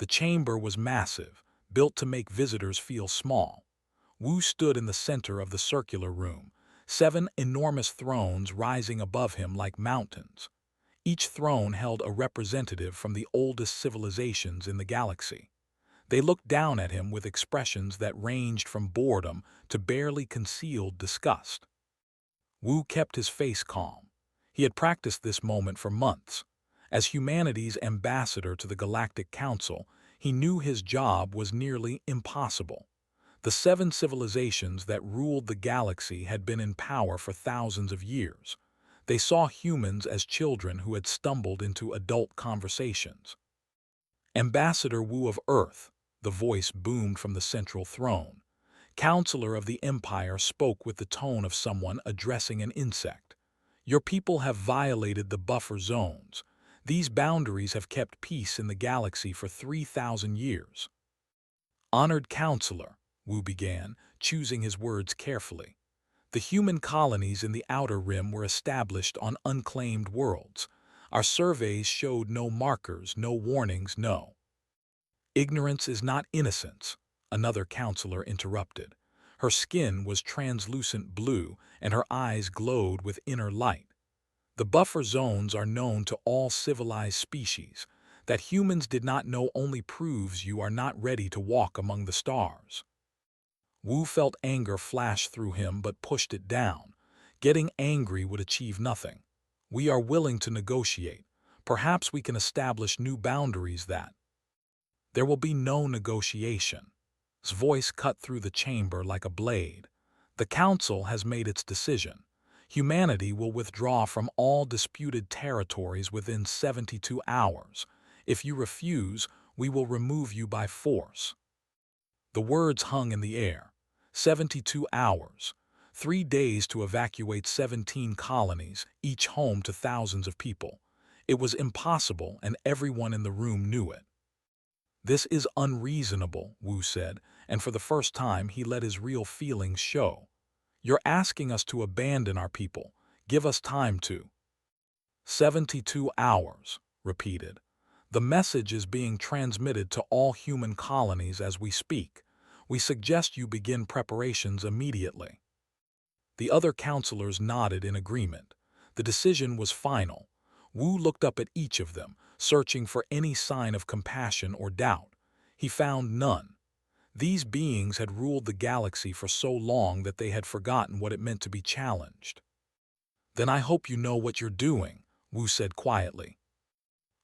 The chamber was massive, built to make visitors feel small. Wu stood in the center of the circular room, 7 enormous thrones rising above him like mountains. Each throne held a representative from the oldest civilizations in the galaxy. They looked down at him with expressions that ranged from boredom to barely concealed disgust. Wu kept his face calm. He had practiced this moment for months. As humanity's ambassador to the Galactic Council, he knew his job was nearly impossible. The 7 civilizations that ruled the galaxy had been in power for thousands of years. They saw humans as children who had stumbled into adult conversations. Ambassador Wu of Earth, the voice boomed from the central throne. Counselor of the Empire spoke with the tone of someone addressing an insect. Your people have violated the buffer zones. These boundaries have kept peace in the galaxy for 3,000 years. Honored Counselor, Wu began, choosing his words carefully. The human colonies in the Outer Rim were established on unclaimed worlds. Our surveys showed no markers, no warnings, no. Ignorance is not innocence, another counselor interrupted. Her skin was translucent blue, and her eyes glowed with inner light. The buffer zones are known to all civilized species. That humans did not know only proves you are not ready to walk among the stars. Wu felt anger flash through him but pushed it down. Getting angry would achieve nothing. We are willing to negotiate. Perhaps we can establish new boundaries that. There will be no negotiation. His voice cut through the chamber like a blade. The Council has made its decision. Humanity will withdraw from all disputed territories within 72 hours. If you refuse, we will remove you by force. The words hung in the air. 72 hours. 3 days to evacuate 17 colonies, each home to thousands of people. It was impossible, and everyone in the room knew it. This is unreasonable, Wu said, and for the first time he let his real feelings show. You're asking us to abandon our people. Give us time to. 72 hours, repeated. The message is being transmitted to all human colonies as we speak. We suggest you begin preparations immediately. The other counselors nodded in agreement. The decision was final. Wu looked up at each of them, searching for any sign of compassion or doubt. He found none. These beings had ruled the galaxy for so long that they had forgotten what it meant to be challenged. Then I hope you know what you're doing, Wu said quietly.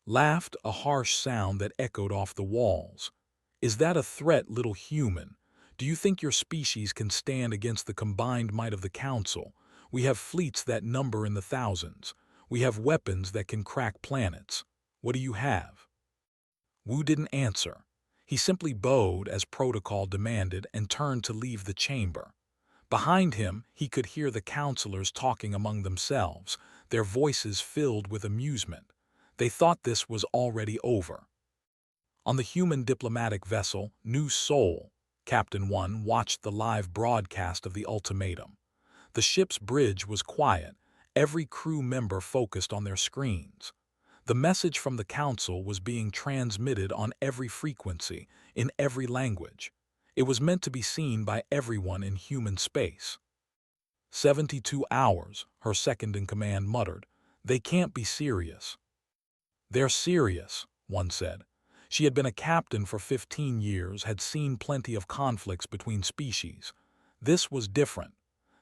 Laughed, a harsh sound that echoed off the walls. Is that a threat, little human? Do you think your species can stand against the combined might of the Council? We have fleets that number in the thousands. We have weapons that can crack planets. What do you have? Wu didn't answer. He simply bowed as protocol demanded and turned to leave the chamber. Behind him, he could hear the counselors talking among themselves, their voices filled with amusement. They thought this was already over. On the human diplomatic vessel, New Seoul, Captain One watched the live broadcast of the ultimatum. The ship's bridge was quiet, every crew member focused on their screens. The message from the Council was being transmitted on every frequency, in every language. It was meant to be seen by everyone in human space. 72 hours, her second-in-command muttered. They can't be serious. They're serious, one said. She had been a captain for 15 years, had seen plenty of conflicts between species. This was different.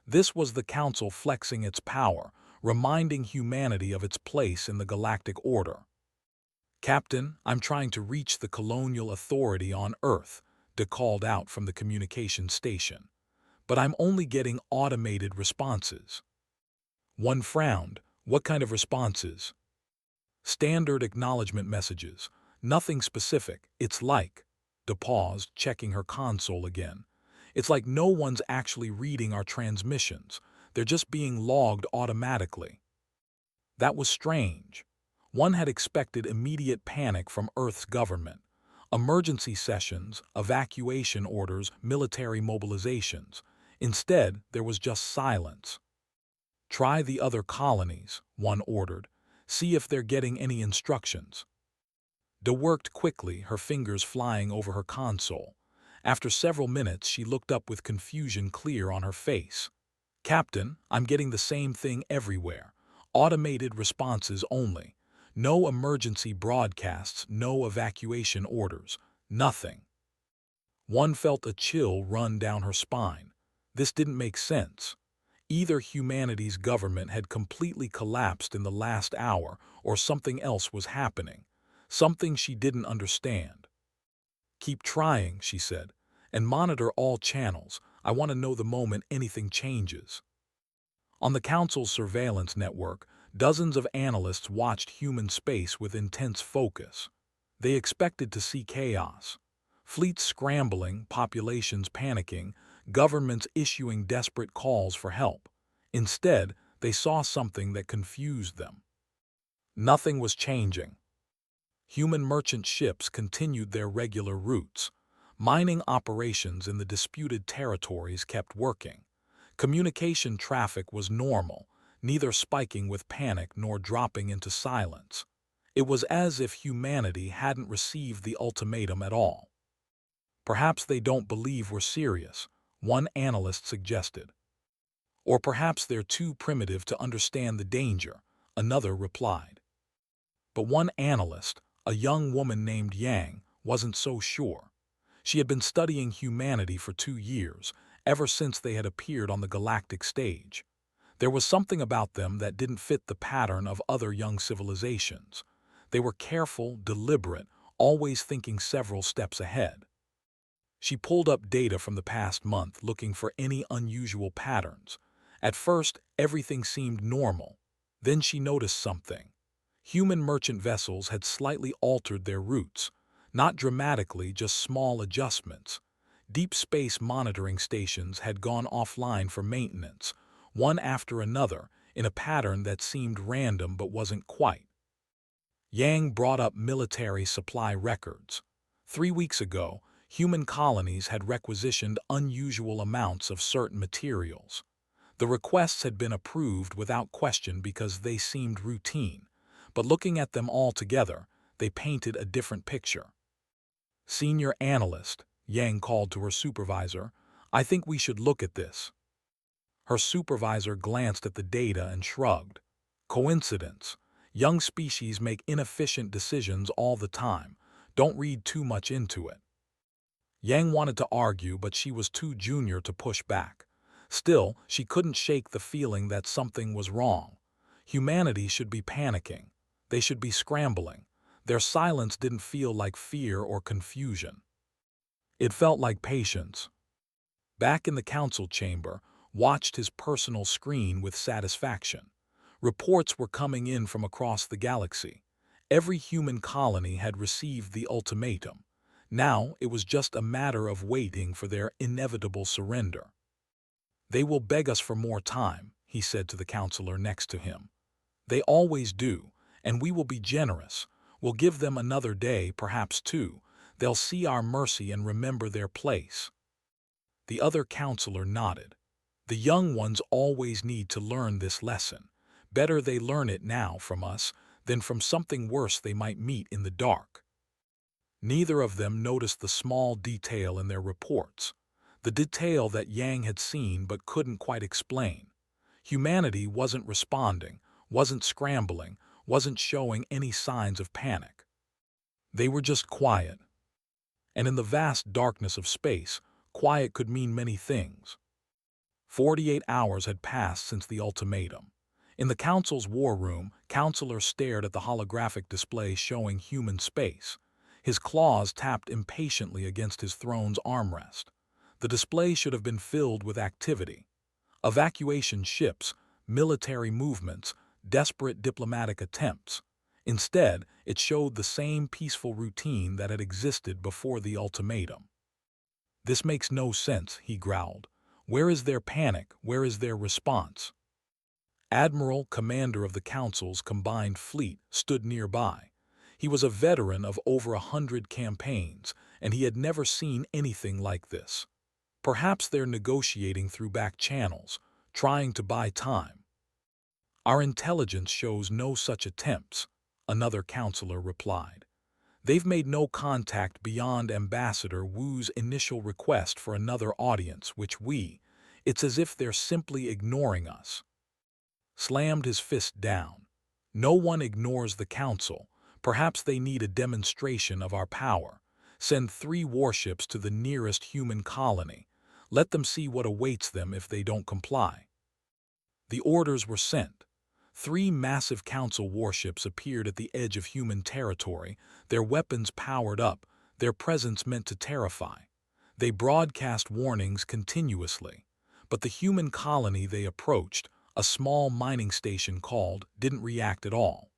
This was the Council flexing its power, reminding humanity of its place in the galactic order. Captain, I'm trying to reach the colonial authority on Earth, De called out from the communication station. But I'm only getting automated responses. One frowned. What kind of responses? Standard acknowledgement messages. Nothing specific. It's like, De paused, checking her console again. It's like no one's actually reading our transmissions. They're just being logged automatically. That was strange. One had expected immediate panic from Earth's government. Emergency sessions, evacuation orders, military mobilizations. Instead, there was just silence. Try the other colonies, one ordered. See if they're getting any instructions. De worked quickly, her fingers flying over her console. After several minutes, she looked up with confusion clear on her face. "Captain, I'm getting the same thing everywhere. Automated responses only. No emergency broadcasts, no evacuation orders. Nothing." One felt a chill run down her spine. This didn't make sense. Either humanity's government had completely collapsed in the last hour, or something else was happening. Something she didn't understand. "Keep trying," she said, "and monitor all channels. I want to know the moment anything changes." On the Council's surveillance network, dozens of analysts watched human space with intense focus. They expected to see chaos. Fleets scrambling, populations panicking, governments issuing desperate calls for help. Instead, they saw something that confused them. Nothing was changing. Human merchant ships continued their regular routes. Mining operations in the disputed territories kept working. Communication traffic was normal, neither spiking with panic nor dropping into silence. It was as if humanity hadn't received the ultimatum at all. "Perhaps they don't believe we're serious," one analyst suggested. "Or perhaps they're too primitive to understand the danger," another replied. But one analyst, a young woman named Yang, wasn't so sure. She had been studying humanity for 2 years, ever since they had appeared on the galactic stage. There was something about them that didn't fit the pattern of other young civilizations. They were careful, deliberate, always thinking several steps ahead. She pulled up data from the past month, looking for any unusual patterns. At first, everything seemed normal. Then she noticed something. Human merchant vessels had slightly altered their routes. Not dramatically, just small adjustments. Deep space monitoring stations had gone offline for maintenance, one after another, in a pattern that seemed random but wasn't quite. Yang brought up military supply records. 3 weeks ago, human colonies had requisitioned unusual amounts of certain materials. The requests had been approved without question because they seemed routine, but looking at them all together, they painted a different picture. "Senior analyst," Yang called to her supervisor, "I think we should look at this." Her supervisor glanced at the data and shrugged. "Coincidence. Young species make inefficient decisions all the time. Don't read too much into it." Yang wanted to argue, but she was too junior to push back. Still, she couldn't shake the feeling that something was wrong. Humanity should be panicking. They should be scrambling. Their silence didn't feel like fear or confusion. It felt like patience. Back in the council chamber, watched his personal screen with satisfaction. Reports were coming in from across the galaxy. Every human colony had received the ultimatum. Now it was just a matter of waiting for their inevitable surrender. "They will beg us for more time," he said to the counselor next to him. "They always do, and we will be generous. We'll give them another day, perhaps two. They'll see our mercy and remember their place." The other counselor nodded. "The young ones always need to learn this lesson. Better they learn it now from us than from something worse they might meet in the dark." Neither of them noticed the small detail in their reports, the detail that Yang had seen but couldn't quite explain. Humanity wasn't responding, wasn't scrambling, wasn't showing any signs of panic. They were just quiet. And in the vast darkness of space, quiet could mean many things. 48 hours had passed since the ultimatum. In the Council's war room, Counselor stared at the holographic display showing human space. His claws tapped impatiently against his throne's armrest. The display should have been filled with activity. Evacuation ships, military movements, desperate diplomatic attempts. Instead, it showed the same peaceful routine that had existed before the ultimatum. "This makes no sense," he growled. "Where is their panic? Where is their response?" Admiral, commander of the Council's combined fleet, stood nearby. He was a veteran of over 100 campaigns, and he had never seen anything like this. "Perhaps they're negotiating through back channels, trying to buy time." "Our intelligence shows no such attempts," another counselor replied. They've made no contact beyond Ambassador Wu's initial request for another audience, it's as if they're simply ignoring us. Slammed his fist down. No one ignores the Council. Perhaps they need a demonstration of our power. Send 3 warships to the nearest human colony. Let them see what awaits them if they don't comply. The orders were sent. 3 massive Council warships appeared at the edge of human territory, their weapons powered up, their presence meant to terrify. They broadcast warnings continuously. But the human colony they approached, a small mining station called, didn't react at all.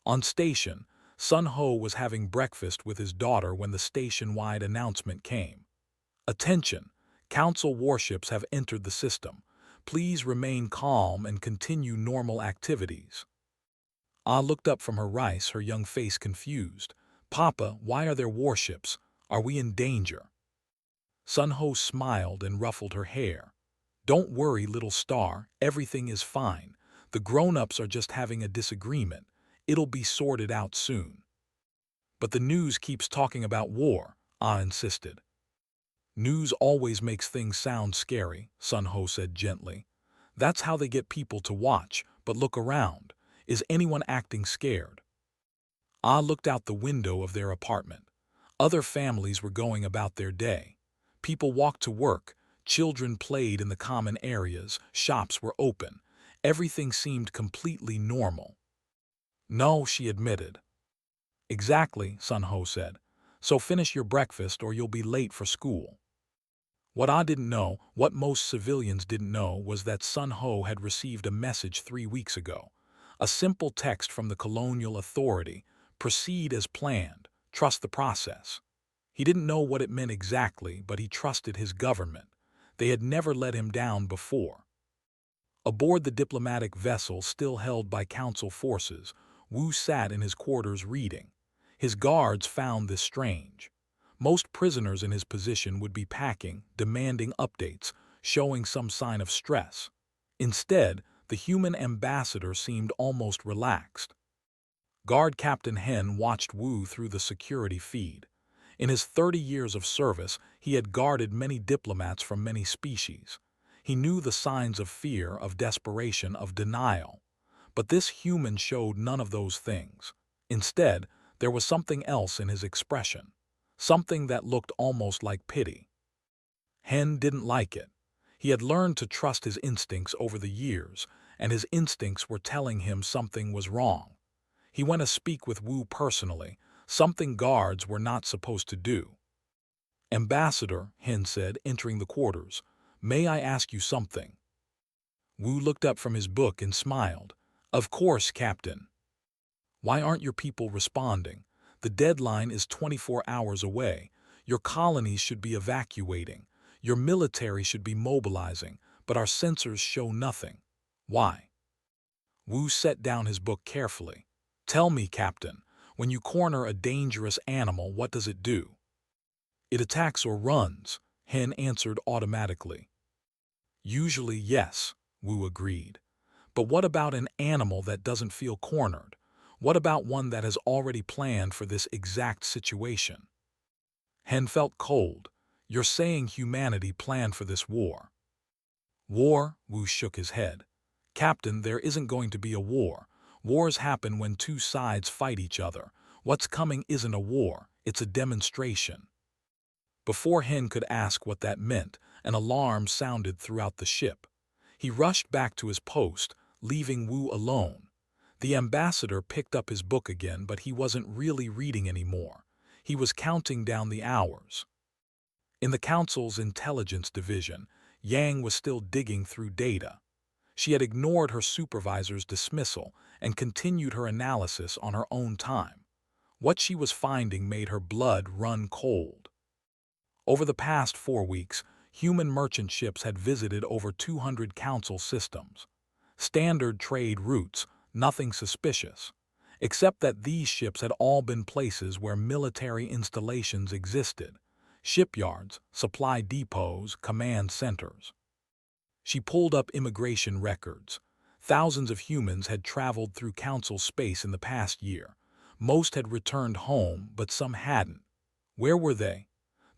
On station, Sun Ho was having breakfast with his daughter when the station-wide announcement came. Attention! Council warships have entered the system. Please remain calm and continue normal activities. Ah looked up from her rice, her young face confused. Papa, why are there warships? Are we in danger? Sun Ho smiled and ruffled her hair. Don't worry, little star, everything is fine. The grown-ups are just having a disagreement. It'll be sorted out soon. But the news keeps talking about war, Ah insisted. News always makes things sound scary, Sun Ho said gently. That's how they get people to watch, but look around. Is anyone acting scared? Ah looked out the window of their apartment. Other families were going about their day. People walked to work, children played in the common areas, shops were open. Everything seemed completely normal. No, she admitted. Exactly, Sun Ho said. So finish your breakfast or you'll be late for school. What Ah didn't know, what most civilians didn't know, was that Sun Ho had received a message 3 weeks ago. A simple text from the colonial authority: proceed as planned, trust the process. He didn't know what it meant exactly, but he trusted his government. They had never let him down before. Aboard the diplomatic vessel still held by Council forces, Wu sat in his quarters reading. His guards found this strange. Most prisoners in his position would be packing, demanding updates, showing some sign of stress. Instead, the human ambassador seemed almost relaxed. Guard Captain Hen watched Wu through the security feed. In his 30 years of service, he had guarded many diplomats from many species. He knew the signs of fear, of desperation, of denial. But this human showed none of those things. Instead, there was something else in his expression. Something that looked almost like pity. Hen didn't like it. He had learned to trust his instincts over the years, and his instincts were telling him something was wrong. He went to speak with Wu personally, something guards were not supposed to do. Ambassador, Hen said, entering the quarters, may I ask you something? Wu looked up from his book and smiled. Of course, Captain. Why aren't your people responding? The deadline is 24 hours away. Your colonies should be evacuating. Your military should be mobilizing, but our sensors show nothing. Why? Wu set down his book carefully. Tell me, Captain, when you corner a dangerous animal, what does it do? It attacks or runs, Hen answered automatically. Usually, yes, Wu agreed. But what about an animal that doesn't feel cornered? What about one that has already planned for this exact situation? Hen felt cold. You're saying humanity planned for this war. War? Wu shook his head. Captain, there isn't going to be a war. Wars happen when 2 sides fight each other. What's coming isn't a war, it's a demonstration. Before Hen could ask what that meant, an alarm sounded throughout the ship. He rushed back to his post, leaving Wu alone. The ambassador picked up his book again, but he wasn't really reading anymore. He was counting down the hours. In the Council's intelligence division, Yang was still digging through data. She had ignored her supervisor's dismissal and continued her analysis on her own time. What she was finding made her blood run cold. Over the past 4 weeks, human merchant ships had visited over 200 Council systems. Standard trade routes, nothing suspicious. Except that these ships had all been places where military installations existed. Shipyards, supply depots, command centers. She pulled up immigration records. Thousands of humans had traveled through Council space in the past year. Most had returned home, but some hadn't. Where were they?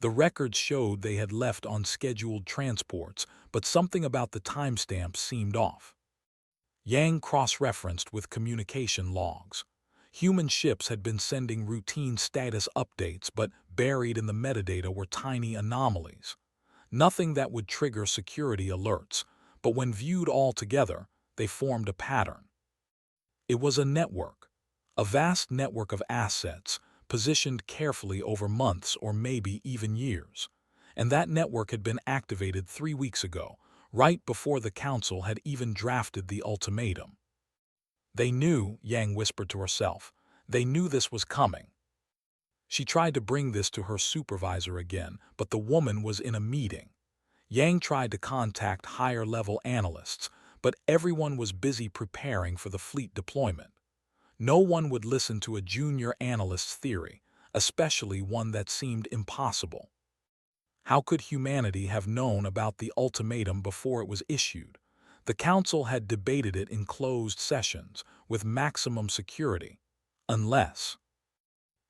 The records showed they had left on scheduled transports, but something about the timestamps seemed off. Yang cross-referenced with communication logs. Human ships had been sending routine status updates, but buried in the metadata were tiny anomalies. Nothing that would trigger security alerts, but when viewed all together, they formed a pattern. It was a network, a vast network of assets, positioned carefully over months or maybe even years. And that network had been activated 3 weeks ago, right before the Council had even drafted the ultimatum. They knew, Yang whispered to herself, they knew this was coming. She tried to bring this to her supervisor again, but the woman was in a meeting. Yang tried to contact higher-level analysts, but everyone was busy preparing for the fleet deployment. No one would listen to a junior analyst's theory, especially one that seemed impossible. How could humanity have known about the ultimatum before it was issued? The Council had debated it in closed sessions, with maximum security. Unless...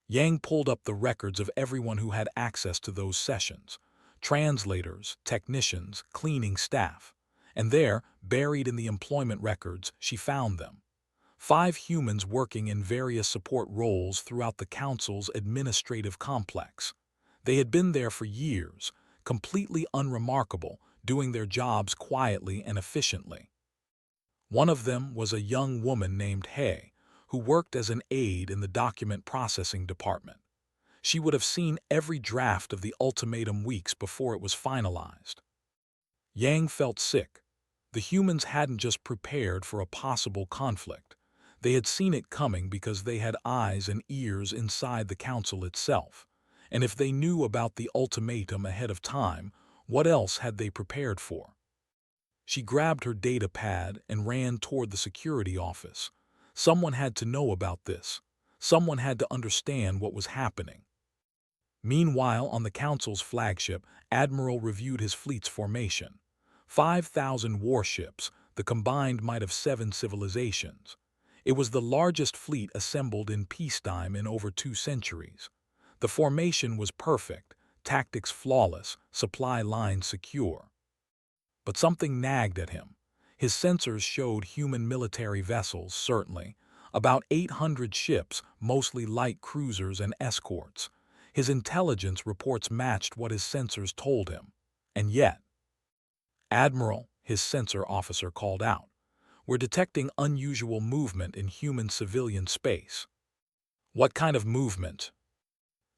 Yang pulled up the records of everyone who had access to those sessions. Translators, technicians, cleaning staff. And there, buried in the employment records, she found them. 5 humans working in various support roles throughout the Council's administrative complex. They had been there for years, completely unremarkable, doing their jobs quietly and efficiently. One of them was a young woman named He, who worked as an aide in the document processing department. She would have seen every draft of the ultimatum weeks before it was finalized. Yang felt sick. The humans hadn't just prepared for a possible conflict. They had seen it coming because they had eyes and ears inside the Council itself. And if they knew about the ultimatum ahead of time, what else had they prepared for? She grabbed her data pad and ran toward the security office. Someone had to know about this. Someone had to understand what was happening. Meanwhile, on the Council's flagship, Admiral reviewed his fleet's formation. 5,000 warships, the combined might of 7 civilizations. It was the largest fleet assembled in peacetime in over 2 centuries. The formation was perfect, tactics flawless, supply lines secure. But something nagged at him. His sensors showed human military vessels, certainly, about 800 ships, mostly light cruisers and escorts. His intelligence reports matched what his sensors told him. And yet, "Admiral," his sensor officer called out, "we're detecting unusual movement in human civilian space." "What kind of movement?"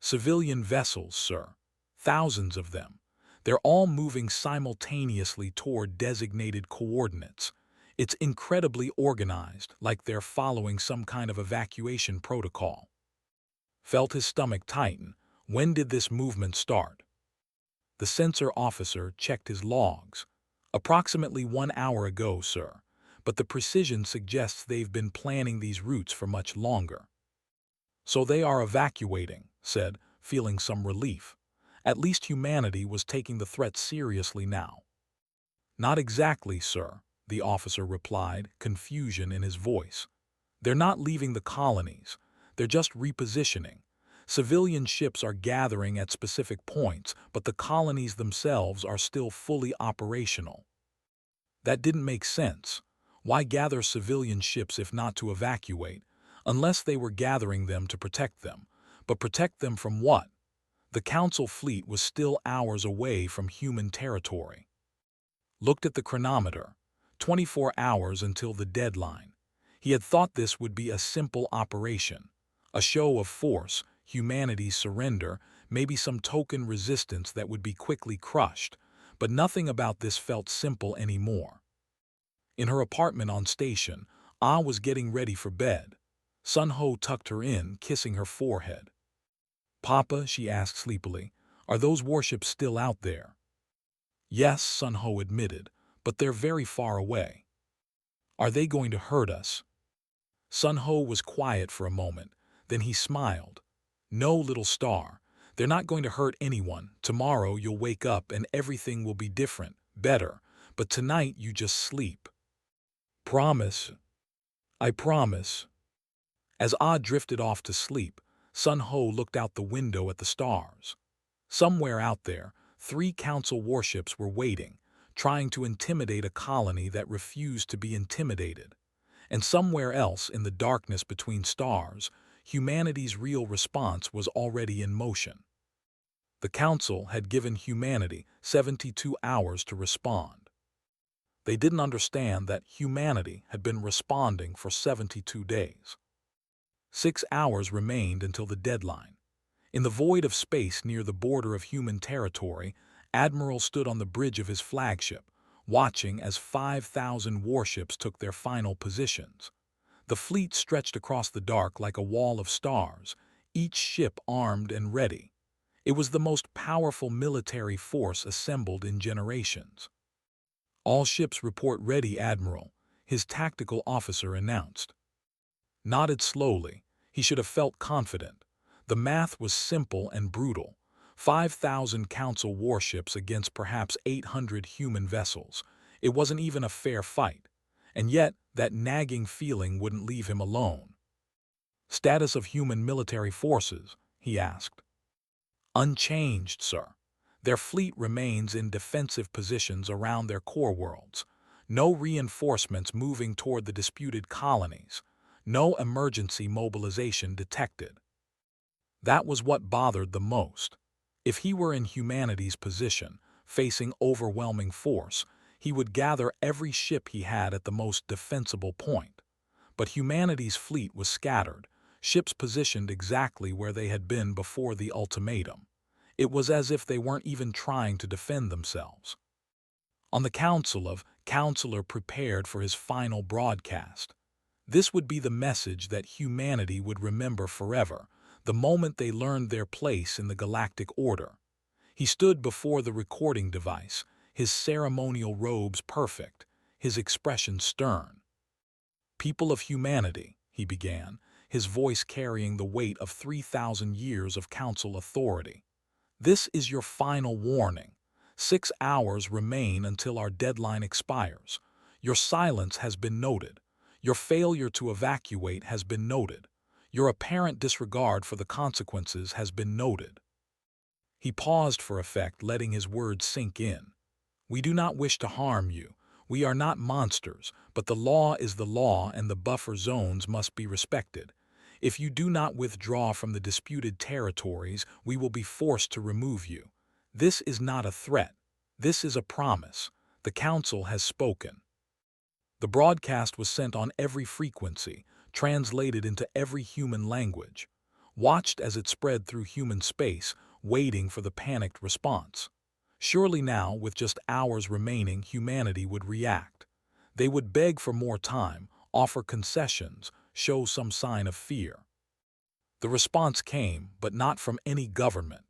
"Civilian vessels, sir. Thousands of them. They're all moving simultaneously toward designated coordinates. It's incredibly organized, like they're following some kind of evacuation protocol." Felt his stomach tighten. When did this movement start? The sensor officer checked his logs. "Approximately 1 hour ago, sir. But the precision suggests they've been planning these routes for much longer." "So they are evacuating," said, feeling some relief. At least humanity was taking the threat seriously now. "Not exactly, sir," the officer replied, confusion in his voice. "They're not leaving the colonies. They're just repositioning. Civilian ships are gathering at specific points, but the colonies themselves are still fully operational." That didn't make sense. Why gather civilian ships if not to evacuate, unless they were gathering them to protect them? But protect them from what? The Council fleet was still hours away from human territory. Looked at the chronometer. 24 hours until the deadline. He had thought this would be a simple operation. A show of force, humanity's surrender, maybe some token resistance that would be quickly crushed, but nothing about this felt simple anymore. In her apartment on station, Ah was getting ready for bed. Sun Ho tucked her in, kissing her forehead. "Papa," she asked sleepily, "are those warships still out there?" "Yes," Sun Ho admitted, "but they're very far away." "Are they going to hurt us?" Sun Ho was quiet for a moment, then he smiled. "No, little star. They're not going to hurt anyone. Tomorrow you'll wake up and everything will be different, better. But tonight you just sleep." "Promise." "I promise." As Ah drifted off to sleep, Sun Ho looked out the window at the stars. Somewhere out there, 3 Council warships were waiting, trying to intimidate a colony that refused to be intimidated. And somewhere else in the darkness between stars, humanity's real response was already in motion. The Council had given humanity 72 hours to respond. They didn't understand that humanity had been responding for 72 days. 6 hours remained until the deadline. In the void of space near the border of human territory, Admiral stood on the bridge of his flagship, watching as 5,000 warships took their final positions. The fleet stretched across the dark like a wall of stars, each ship armed and ready. It was the most powerful military force assembled in generations. "All ships report ready, Admiral," his tactical officer announced. Nodded slowly. He should have felt confident. The math was simple and brutal. 5,000 Council warships against perhaps 800 human vessels. It wasn't even a fair fight. And yet, that nagging feeling wouldn't leave him alone. "Status of human military forces?" he asked. "Unchanged, sir. Their fleet remains in defensive positions around their core worlds. No reinforcements moving toward the disputed colonies. No emergency mobilization detected." That was what bothered the most. If he were in humanity's position, facing overwhelming force, he would gather every ship he had at the most defensible point. But humanity's fleet was scattered, ships positioned exactly where they had been before the ultimatum. It was as if they weren't even trying to defend themselves. On the council of Counselor prepared for his final broadcast. This would be the message that humanity would remember forever, the moment they learned their place in the galactic order. He stood before the recording device, his ceremonial robes perfect, his expression stern. "People of humanity," he began, his voice carrying the weight of 3,000 years of council authority. "This is your final warning. 6 hours remain until our deadline expires. Your silence has been noted. Your failure to evacuate has been noted. Your apparent disregard for the consequences has been noted." He paused for effect, letting his words sink in. "We do not wish to harm you. We are not monsters, but the law is the law and the buffer zones must be respected. If you do not withdraw from the disputed territories, we will be forced to remove you. This is not a threat. This is a promise. The Council has spoken." The broadcast was sent on every frequency, translated into every human language, watched as it spread through human space, waiting for the panicked response. Surely now, with just hours remaining, humanity would react. They would beg for more time, offer concessions, show some sign of fear. The response came, but not from any government,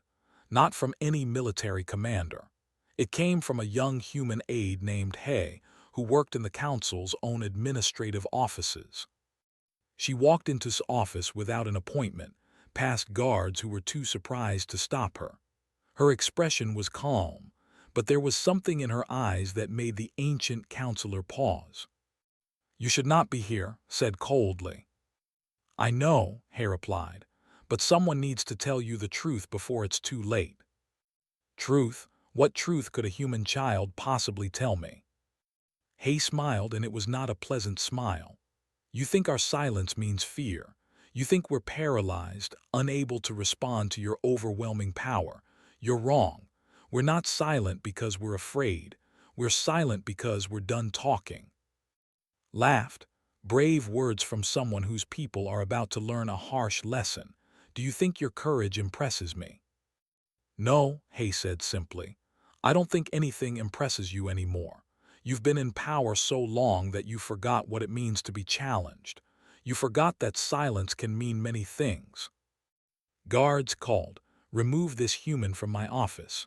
not from any military commander. It came from a young human aide named Hay, who worked in the Council's own administrative offices. She walked into his office without an appointment, past guards who were too surprised to stop her. Her expression was calm, but there was something in her eyes that made the ancient counselor pause. "You should not be here," said coldly. "I know," Hay replied, "but someone needs to tell you the truth before it's too late." "Truth? What truth could a human child possibly tell me?" Hay smiled, and it was not a pleasant smile. "You think our silence means fear. You think we're paralyzed, unable to respond to your overwhelming power. You're wrong. We're not silent because we're afraid. We're silent because we're done talking." Laughed. "Brave words from someone whose people are about to learn a harsh lesson. Do you think your courage impresses me?" "No," Hay said simply. "I don't think anything impresses you anymore. You've been in power so long that you forgot what it means to be challenged. You forgot that silence can mean many things." Guards called, "Remove this human from my office."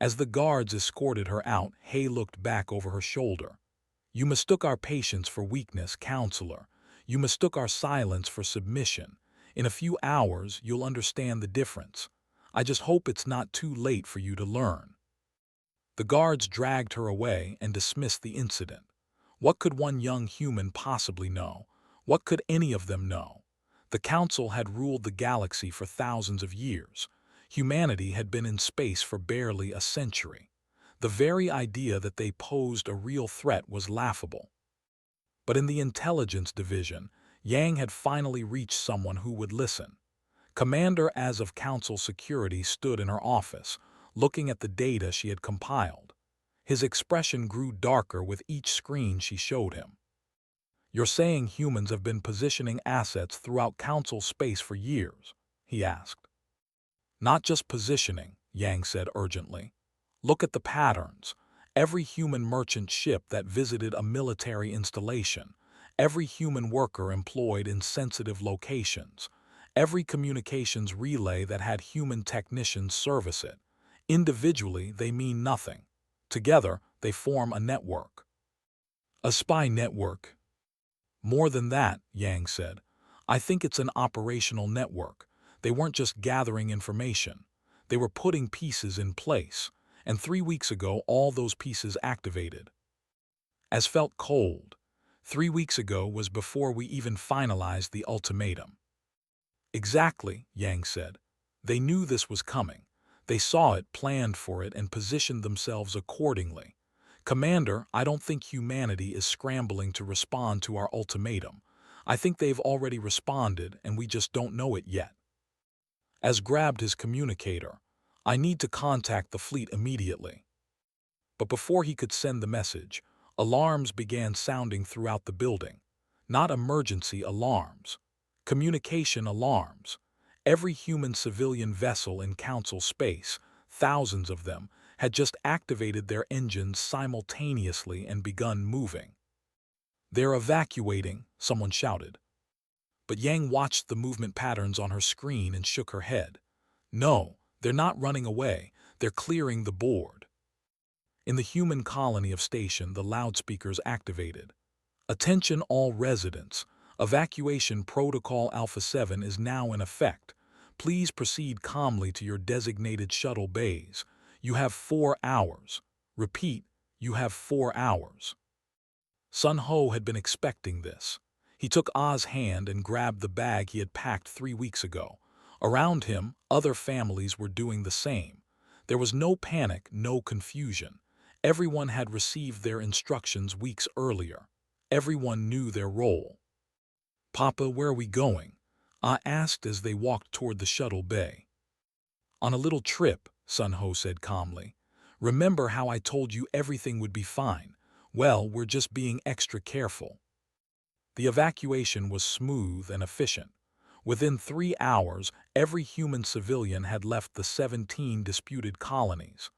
As the guards escorted her out, Hay looked back over her shoulder. "You mistook our patience for weakness, Counselor. You mistook our silence for submission. In a few hours, you'll understand the difference. I just hope it's not too late for you to learn." The guards dragged her away and dismissed the incident. What could one young human possibly know? What could any of them know? The Council had ruled the galaxy for thousands of years. Humanity had been in space for barely a century. The very idea that they posed a real threat was laughable. But in the intelligence division, Yang had finally reached someone who would listen. Commander Az of Council Security stood in her office, looking at the data she had compiled. His expression grew darker with each screen she showed him. "You're saying humans have been positioning assets throughout Council space for years?" he asked. "Not just positioning," Yang said urgently. "Look at the patterns. Every human merchant ship that visited a military installation, every human worker employed in sensitive locations, every communications relay that had human technicians service it. Individually, they mean nothing. Together, they form a network." "A spy network?" "More than that," Yang said. "I think it's an operational network. They weren't just gathering information. They were putting pieces in place. And 3 weeks ago, all those pieces activated." As felt cold. 3 weeks ago was before we even finalized the ultimatum. "Exactly," Yang said. "They knew this was coming. They saw it, planned for it, and positioned themselves accordingly. Commander, I don't think humanity is scrambling to respond to our ultimatum. I think they've already responded, and we just don't know it yet." Az grabbed his communicator. "I need to contact the fleet immediately." But before he could send the message, alarms began sounding throughout the building. Not emergency alarms. Communication alarms. Every human civilian vessel in Council space, thousands of them, had just activated their engines simultaneously and begun moving. "They're evacuating," someone shouted. But Yang watched the movement patterns on her screen and shook her head. "No, they're not running away. They're clearing the board." In the human colony of station, the loudspeakers activated. "Attention all residents. Evacuation Protocol Alpha 7 is now in effect. Please proceed calmly to your designated shuttle bays. You have 4 hours. Repeat, you have 4 hours." Sun Ho had been expecting this. He took Ah's hand and grabbed the bag he had packed 3 weeks ago. Around him, other families were doing the same. There was no panic, no confusion. Everyone had received their instructions weeks earlier. Everyone knew their role. "Papa, where are we going?" Ah asked as they walked toward the shuttle bay. "On a little trip," Sun Ho said calmly. "Remember how I told you everything would be fine? Well, we're just being extra careful." The evacuation was smooth and efficient. Within 3 hours, every human civilian had left the 17 disputed colonies.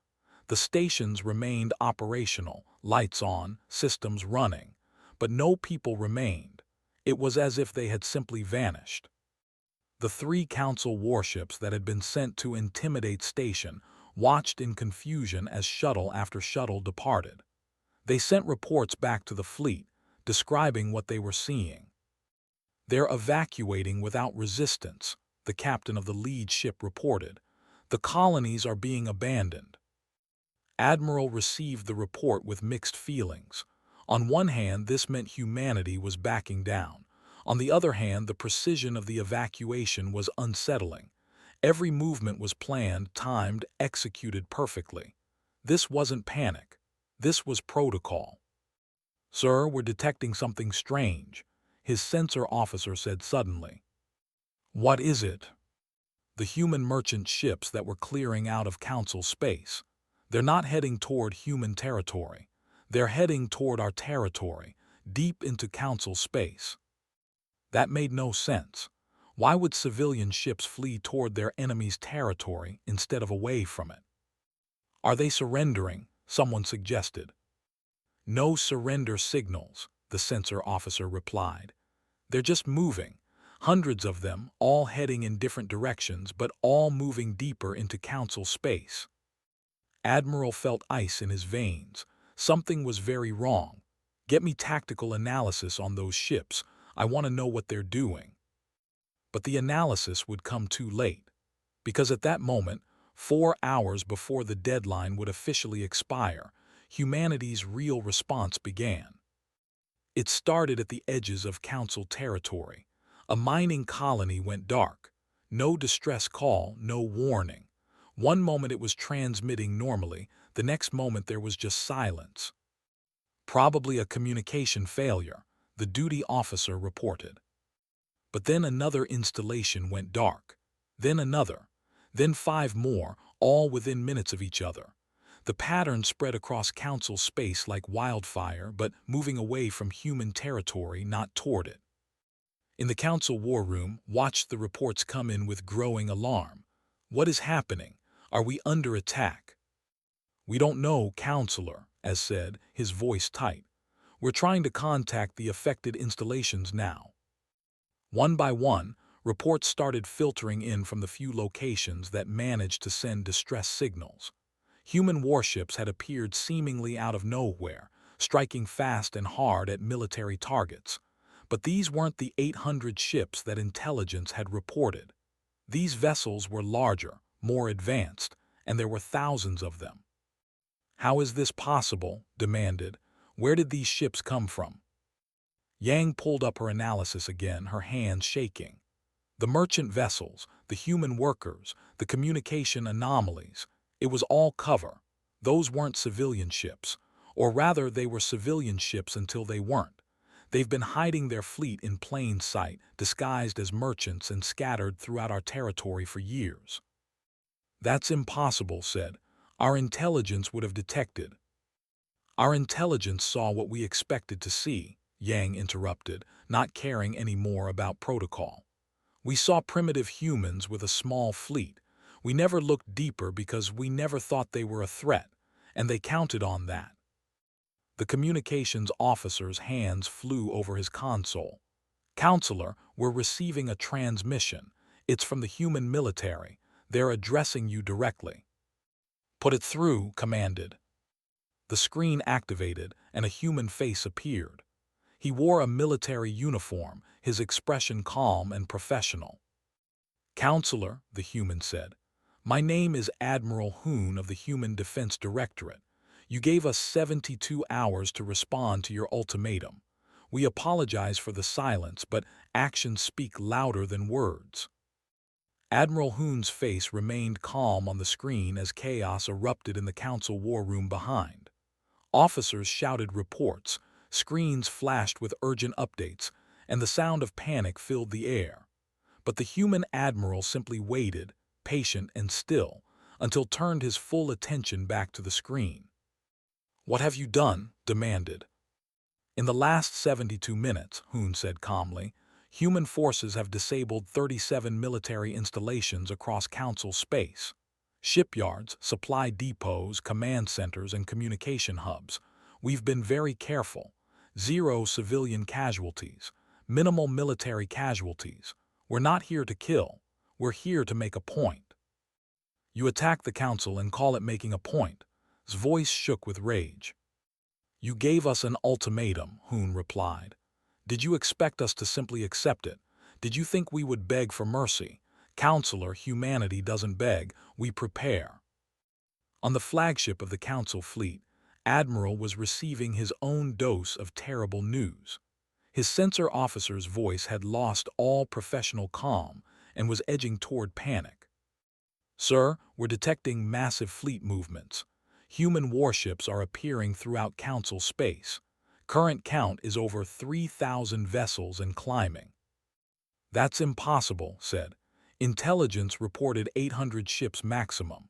The stations remained operational, lights on, systems running. But no people remained. It was as if they had simply vanished. The 3 Council warships that had been sent to intimidate station watched in confusion as shuttle after shuttle departed. They sent reports back to the fleet, describing what they were seeing. "They're evacuating without resistance," the captain of the lead ship reported. "The colonies are being abandoned." Admiral received the report with mixed feelings. On one hand, this meant humanity was backing down. On the other hand, the precision of the evacuation was unsettling. Every movement was planned, timed, executed perfectly. This wasn't panic. This was protocol. "Sir, we're detecting something strange," his sensor officer said suddenly. "What is it?" "The human merchant ships that were clearing out of Council space. They're not heading toward human territory. They're heading toward our territory, deep into Council space." That made no sense. Why would civilian ships flee toward their enemy's territory instead of away from it? "Are they surrendering?" someone suggested. "No surrender signals," the sensor officer replied. "They're just moving. Hundreds of them, all heading in different directions, but all moving deeper into Council space." Admiral felt ice in his veins. Something was very wrong. "Get me tactical analysis on those ships. I want to know what they're doing." But the analysis would come too late. Because at that moment, 4 hours before the deadline would officially expire, humanity's real response began. It started at the edges of Council territory. A mining colony went dark. No distress call, no warning. One moment it was transmitting normally, the next moment there was just silence. Probably a communication failure, the duty officer reported. But then another installation went dark. Then another. Then 5 more, all within minutes of each other. The pattern spread across council space like wildfire, but moving away from human territory, not toward it. In the council war room, watched the reports come in with growing alarm. What is happening? Are we under attack? We don't know, Counselor, as said, his voice tight. We're trying to contact the affected installations now. One by one, reports started filtering in from the few locations that managed to send distress signals. Human warships had appeared seemingly out of nowhere, striking fast and hard at military targets. But these weren't the 800 ships that intelligence had reported. These vessels were larger, more advanced, and there were thousands of them. How is this possible? Demanded. Where did these ships come from? Yang pulled up her analysis again, her hands shaking. The merchant vessels, the human workers, the communication anomalies, it was all cover. Those weren't civilian ships. Or rather, they were civilian ships until they weren't. They've been hiding their fleet in plain sight, disguised as merchants and scattered throughout our territory for years. That's impossible, said. Our intelligence would have detected. Our intelligence saw what we expected to see, Yang interrupted, not caring any more about protocol. We saw primitive humans with a small fleet. We never looked deeper because we never thought they were a threat, and they counted on that. The communications officer's hands flew over his console. Counselor, we're receiving a transmission. It's from the human military. They're addressing you directly. Put it through, commanded. The screen activated, and a human face appeared. He wore a military uniform, his expression calm and professional. Counselor, the human said, my name is Admiral Hoon of the Human Defense Directorate. You gave us 72 hours to respond to your ultimatum. We apologize for the silence, but actions speak louder than words. Admiral Hoon's face remained calm on the screen as chaos erupted in the council war room behind. Officers shouted reports, screens flashed with urgent updates, and the sound of panic filled the air. But the human admiral simply waited, patient and still, until turned his full attention back to the screen. What have you done? Demanded. In the last 72 minutes, Hoon said calmly, human forces have disabled 37 military installations across council space. Shipyards, supply depots, command centers, and communication hubs. We've been very careful. 0 civilian casualties. Minimal military casualties. We're not here to kill. We're here to make a point. You attack the council and call it making a point. His voice shook with rage. You gave us an ultimatum, Hoon replied. Did you expect us to simply accept it? Did you think we would beg for mercy? Counselor, humanity doesn't beg, we prepare. On the flagship of the council fleet, Admiral was receiving his own dose of terrible news. His sensor officer's voice had lost all professional calm and was edging toward panic. Sir, we're detecting massive fleet movements. Human warships are appearing throughout council space. Current count is over 3,000 vessels and climbing. That's impossible, said. Intelligence reported 800 ships maximum.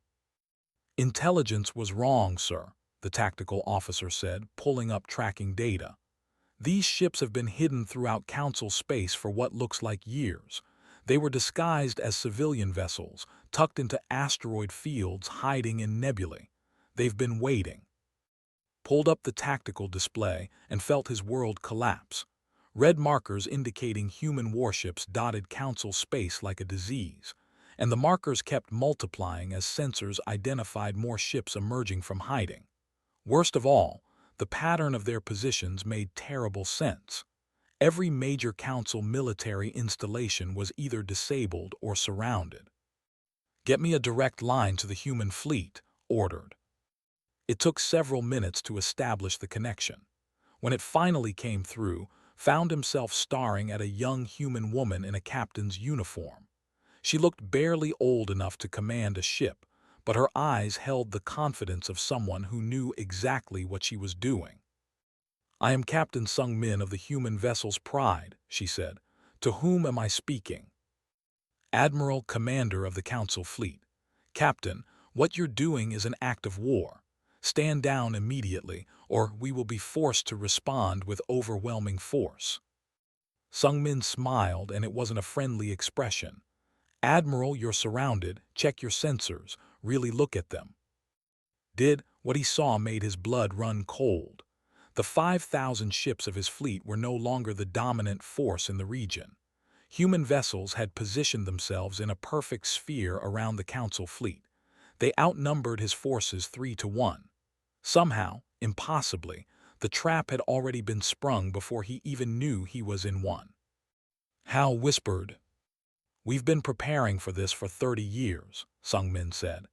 Intelligence was wrong, sir, the tactical officer said, pulling up tracking data. These ships have been hidden throughout council space for what looks like years. They were disguised as civilian vessels, tucked into asteroid fields, hiding in nebulae. They've been waiting. Pulled up the tactical display and felt his world collapse. Red markers indicating human warships dotted council space like a disease, and the markers kept multiplying as sensors identified more ships emerging from hiding. Worst of all, the pattern of their positions made terrible sense. Every major council military installation was either disabled or surrounded. Get me a direct line to the human fleet, ordered. It took several minutes to establish the connection. When it finally came through, found himself staring at a young human woman in a captain's uniform. She looked barely old enough to command a ship, but her eyes held the confidence of someone who knew exactly what she was doing. "I am Captain Sung Min of the human vessel's Pride," she said. "To whom am I speaking?" "Admiral, Commander of the Council Fleet." "Captain, what you're doing is an act of war. Stand down immediately, or we will be forced to respond with overwhelming force." Sung Min smiled, and it wasn't a friendly expression. "Admiral, you're surrounded. Check your sensors. Really look at them." What he saw made his blood run cold. The 5,000 ships of his fleet were no longer the dominant force in the region. Human vessels had positioned themselves in a perfect sphere around the Council fleet. They outnumbered his forces 3-1. Somehow, impossibly, the trap had already been sprung before he even knew he was in one. Hal whispered. "We've been preparing for this for 30 years, Sung Min said.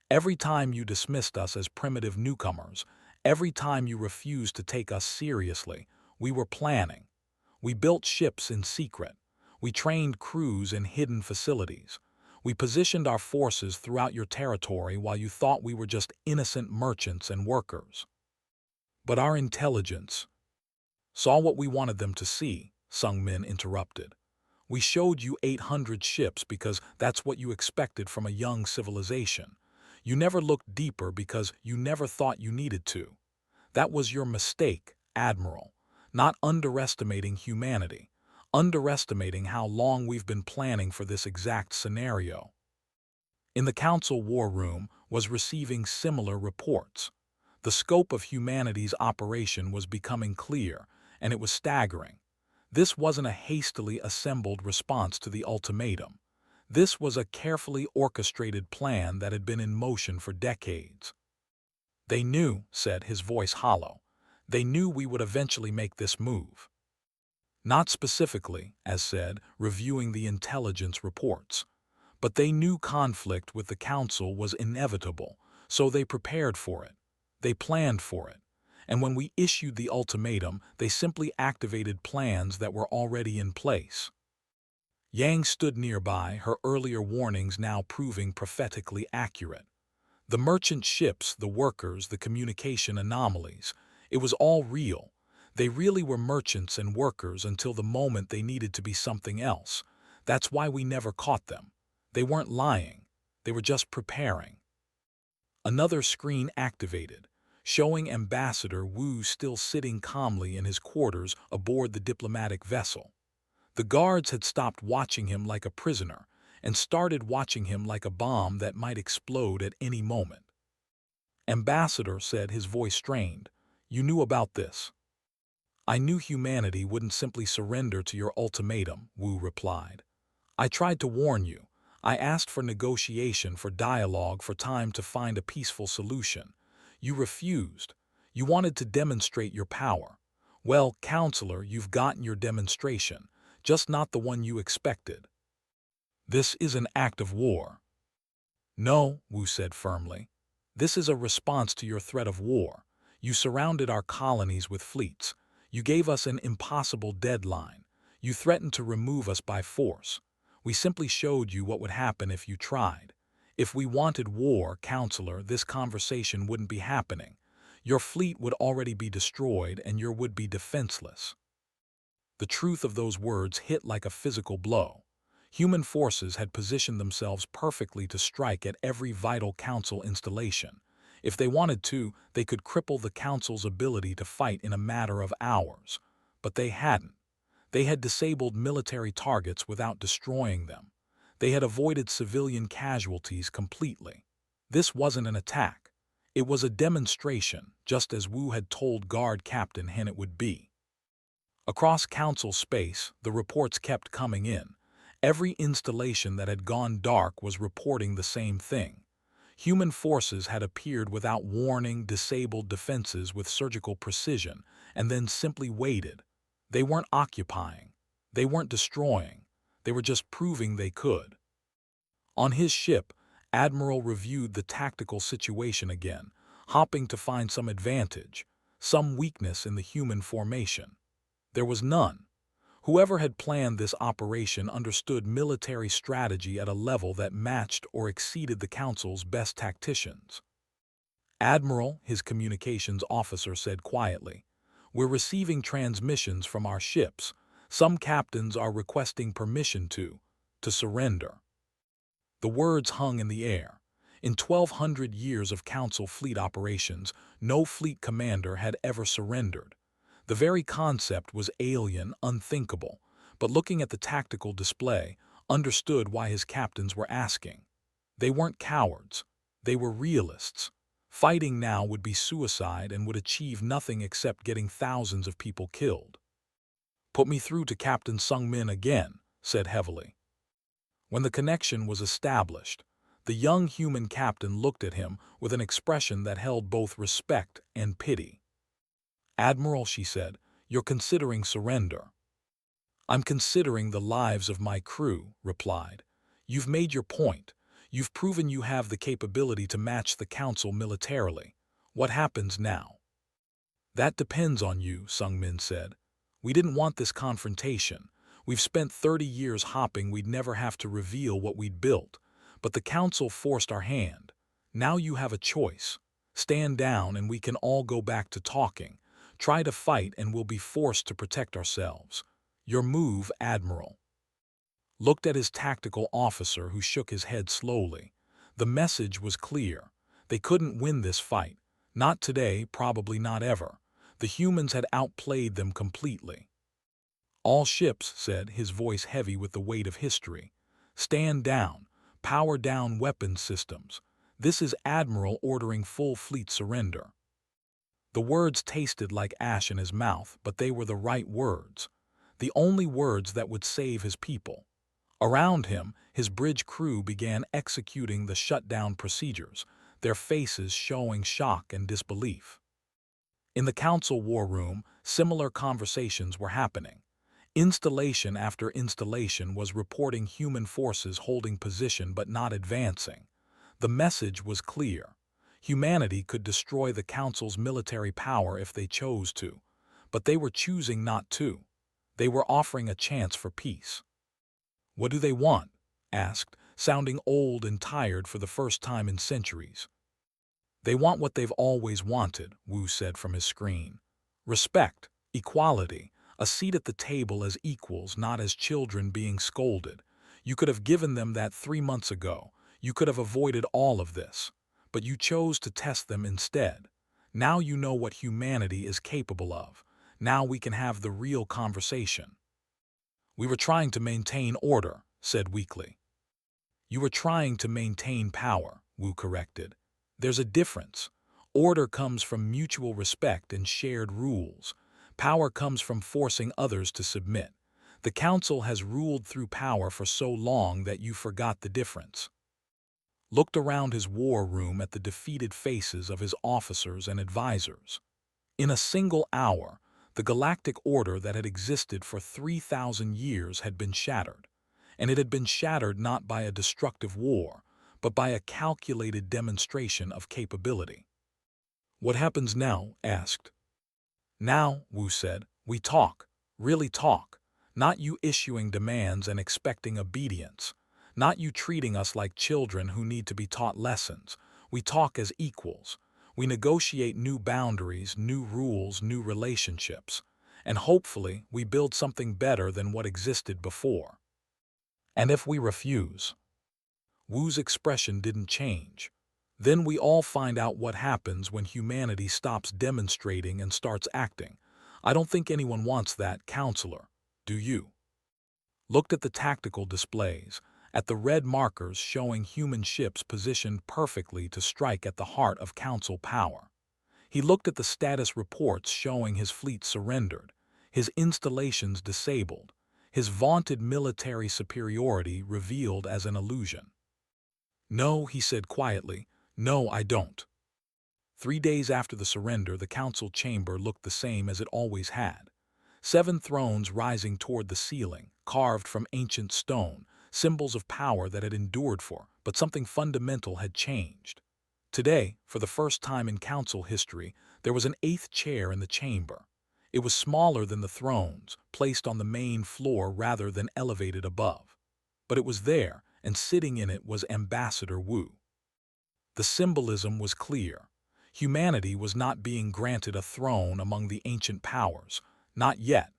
Every time you dismissed us as primitive newcomers, every time you refused to take us seriously, we were planning. We built ships in secret. We trained crews in hidden facilities. We positioned our forces throughout your territory while you thought we were just innocent merchants and workers. But our intelligence saw what we wanted them to see," Sung Min interrupted. "We showed you 800 ships because that's what you expected from a young civilization. You never looked deeper because you never thought you needed to. That was your mistake, Admiral. Not underestimating humanity. Underestimating how long we've been planning for this exact scenario." In the Council War Room was receiving similar reports. The scope of humanity's operation was becoming clear, and it was staggering. This wasn't a hastily assembled response to the ultimatum. This was a carefully orchestrated plan that had been in motion for decades. "They knew," said, his voice hollow. "They knew we would eventually make this move." Not specifically, as said, reviewing the intelligence reports. But they knew conflict with the Council was inevitable, so they prepared for it. They planned for it. And when we issued the ultimatum, they simply activated plans that were already in place. Yang stood nearby, her earlier warnings now proving prophetically accurate. The merchant ships, the workers, the communication anomalies, it was all real. They really were merchants and workers until the moment they needed to be something else. That's why we never caught them. They weren't lying. They were just preparing. Another screen activated, showing Ambassador Wu still sitting calmly in his quarters aboard the diplomatic vessel. The guards had stopped watching him like a prisoner and started watching him like a bomb that might explode at any moment. "Ambassador," said, his voice strained, "you knew about this." "I knew humanity wouldn't simply surrender to your ultimatum," Wu replied. "I tried to warn you. I asked for negotiation, for dialogue, for time to find a peaceful solution. You refused. You wanted to demonstrate your power. Well, Counselor, you've gotten your demonstration, just not the one you expected. This is an act of war." "No," Wu said firmly. "This is a response to your threat of war. You surrounded our colonies with fleets. You gave us an impossible deadline. You threatened to remove us by force. We simply showed you what would happen if you tried. If we wanted war, Counselor, this conversation wouldn't be happening. Your fleet would already be destroyed and you would be defenseless." The truth of those words hit like a physical blow. Human forces had positioned themselves perfectly to strike at every vital Council installation. If they wanted to, they could cripple the Council's ability to fight in a matter of hours. But they hadn't. They had disabled military targets without destroying them. They had avoided civilian casualties completely. This wasn't an attack. It was a demonstration, just as Wu had told Guard Captain Hen it would be. Across Council space, the reports kept coming in. Every installation that had gone dark was reporting the same thing. Human forces had appeared without warning, disabled defenses with surgical precision, and then simply waited. They weren't occupying. They weren't destroying. They were just proving they could. On his ship, Admiral reviewed the tactical situation again, hoping to find some advantage, some weakness in the human formation. There was none. Whoever had planned this operation understood military strategy at a level that matched or exceeded the Council's best tacticians. "Admiral," his communications officer said quietly, "we're receiving transmissions from our ships. Some captains are requesting permission to surrender." The words hung in the air. In 1,200 years of Council fleet operations, no fleet commander had ever surrendered. The very concept was alien, unthinkable, but looking at the tactical display, understood why his captains were asking. They weren't cowards. They were realists. Fighting now would be suicide and would achieve nothing except getting thousands of people killed. "Put me through to Captain Sung-min again," said heavily. When the connection was established, the young human captain looked at him with an expression that held both respect and pity. "Admiral," she said, "you're considering surrender." "I'm considering the lives of my crew," replied. "You've made your point. You've proven you have the capability to match the Council militarily. What happens now?" "That depends on you," Sung-min said. "We didn't want this confrontation. We've spent 30 years hoping we'd never have to reveal what we'd built, but the Council forced our hand. Now you have a choice. Stand down and we can all go back to talking. Try to fight and we'll be forced to protect ourselves. Your move, Admiral." Looked at his tactical officer, who shook his head slowly. The message was clear. They couldn't win this fight. Not today, probably not ever. The humans had outplayed them completely. "All ships," said, his voice heavy with the weight of history. "Stand down. Power down weapons systems. This is Admiral ordering full fleet surrender." The words tasted like ash in his mouth, but they were the right words. The only words that would save his people. Around him, his bridge crew began executing the shutdown procedures, their faces showing shock and disbelief. In the Council war room, similar conversations were happening. Installation after installation was reporting human forces holding position but not advancing. The message was clear. Humanity could destroy the Council's military power if they chose to, but they were choosing not to. They were offering a chance for peace. "What do they want?" asked, sounding old and tired for the first time in centuries. "They want what they've always wanted," Wu said from his screen. "Respect, equality, a seat at the table as equals, not as children being scolded. You could have given them that 3 months ago. You could have avoided all of this. But you chose to test them instead. Now you know what humanity is capable of. Now we can have the real conversation." "We were trying to maintain order," said weakly. "You were trying to maintain power," Wu corrected. "There's a difference. Order comes from mutual respect and shared rules. Power comes from forcing others to submit. The Council has ruled through power for so long that you forgot the difference." Looked around his war room at the defeated faces of his officers and advisors. In a single hour, the galactic order that had existed for 3,000 years had been shattered. And it had been shattered not by a destructive war, but by a calculated demonstration of capability. "What happens now?" asked. "Now," Wu said, "we talk, really talk. Not you issuing demands and expecting obedience. Not you treating us like children who need to be taught lessons. We talk as equals. We negotiate new boundaries, new rules, new relationships. And hopefully we build something better than what existed before." "And if we refuse?" Wu's expression didn't change. "Then we all find out what happens when humanity stops demonstrating and starts acting. I don't think anyone wants that, Counselor. Do you?" Looked at the tactical displays, at the red markers showing human ships positioned perfectly to strike at the heart of Council power. He looked at the status reports showing his fleet surrendered, his installations disabled, his vaunted military superiority revealed as an illusion. "No," he said quietly, "no, I don't." 3 days after the surrender, the Council chamber looked the same as it always had. 7 thrones rising toward the ceiling, carved from ancient stone, symbols of power that had endured but something fundamental had changed. Today, for the first time in Council history, there was an 8th chair in the chamber. It was smaller than the thrones, placed on the main floor rather than elevated above. But it was there, and sitting in it was Ambassador Wu. The symbolism was clear. Humanity was not being granted a throne among the ancient powers, not yet,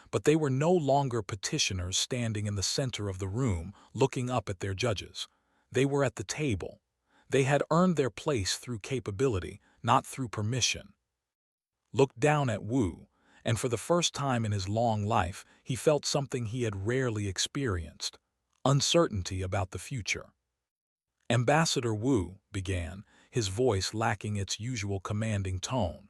but they were no longer petitioners standing in the center of the room looking up at their judges. They were at the table. They had earned their place through capability, not through permission. Looked down at Wu, and for the first time in his long life, he felt something he had rarely experienced: uncertainty about the future. Ambassador Wu began, his voice lacking its usual commanding tone.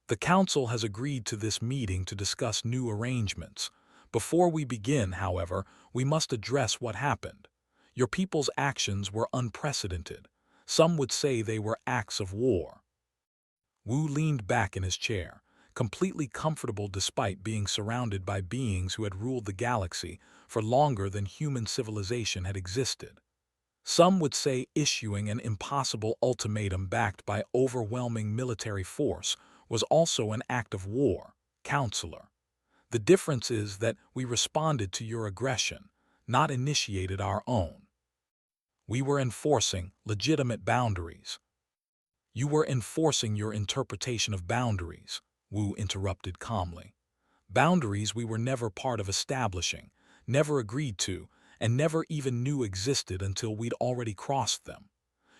The Council has agreed to this meeting to discuss new arrangements. Before we begin, however, we must address what happened. Your people's actions were unprecedented. Some would say they were acts of war. Wu leaned back in his chair, completely comfortable despite being surrounded by beings who had ruled the galaxy for longer than human civilization had existed. Some would say issuing an impossible ultimatum backed by overwhelming military force was also an act of war, Counselor. The difference is that we responded to your aggression, not initiated our own. We were enforcing legitimate boundaries. You were enforcing your interpretation of boundaries, Wu interrupted calmly. Boundaries we were never part of establishing, never agreed to, and never even knew existed until we'd already crossed them.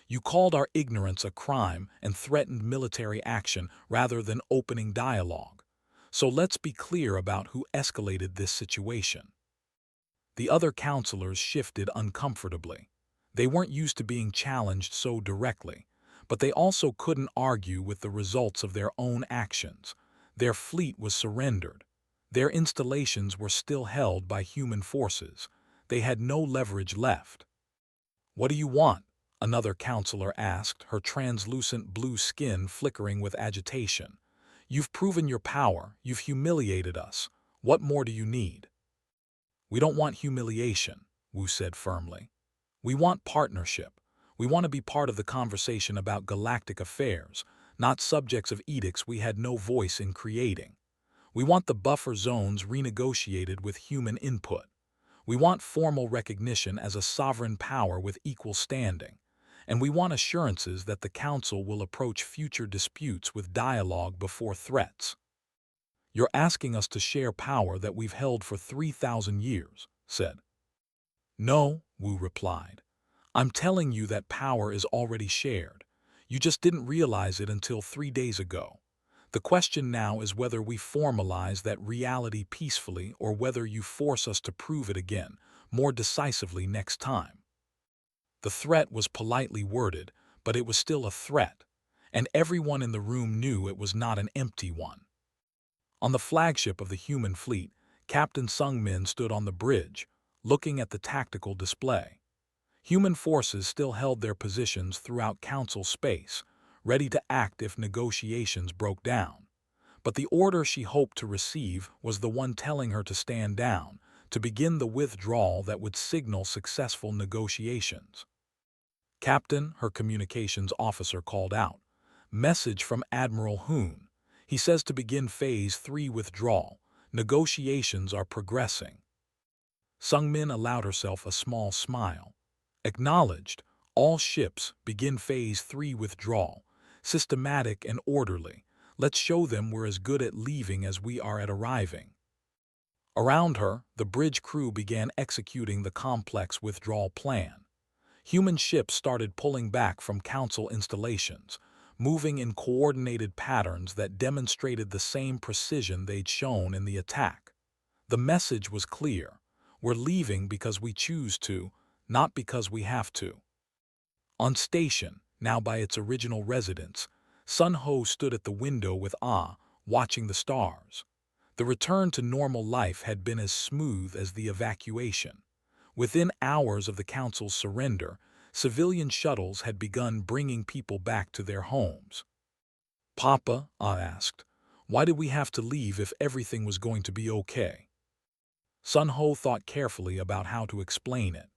You called our ignorance a crime and threatened military action rather than opening dialogue. So let's be clear about who escalated this situation. The other counselors shifted uncomfortably. They weren't used to being challenged so directly, but they also couldn't argue with the results of their own actions. Their fleet was surrendered. Their installations were still held by human forces. They had no leverage left. "What do you want?" another counselor asked, her translucent blue skin flickering with agitation. "You've proven your power. You've humiliated us. What more do you need?" "We don't want humiliation," Wu said firmly. "We want partnership. We want to be part of the conversation about galactic affairs, not subjects of edicts we had no voice in creating. We want the buffer zones renegotiated with human input. We want formal recognition as a sovereign power with equal standing, and we want assurances that the Council will approach future disputes with dialogue before threats." "You're asking us to share power that we've held for 3,000 years, said. "No," Wu replied. "I'm telling you that power is already shared. You just didn't realize it until 3 days ago. The question now is whether we formalize that reality peacefully or whether you force us to prove it again, more decisively next time." The threat was politely worded, but it was still a threat, and everyone in the room knew it was not an empty one. On the flagship of the human fleet, Captain Sung-min stood on the bridge, looking at the tactical display. Human forces still held their positions throughout Council space, ready to act if negotiations broke down. But the order she hoped to receive was the one telling her to stand down, to begin the withdrawal that would signal successful negotiations. "Captain," her communications officer called out. "Message from Admiral Hoon. He says to begin Phase 3 withdrawal. Negotiations are progressing." Sung-min allowed herself a small smile. "Acknowledged. All ships, begin Phase 3 withdrawal. Systematic and orderly. Let's show them we're as good at leaving as we are at arriving." Around her, the bridge crew began executing the complex withdrawal plan. Human ships started pulling back from Council installations, moving in coordinated patterns that demonstrated the same precision they'd shown in the attack. The message was clear: we're leaving because we choose to, not because we have to. On station, now by its original residence, Sun Ho stood at the window with awe, watching the stars. The return to normal life had been as smooth as the evacuation. Within hours of the Council's surrender, civilian shuttles had begun bringing people back to their homes. "Papa," Ah asked, "why did we have to leave if everything was going to be okay?" Sun Ho thought carefully about how to explain it.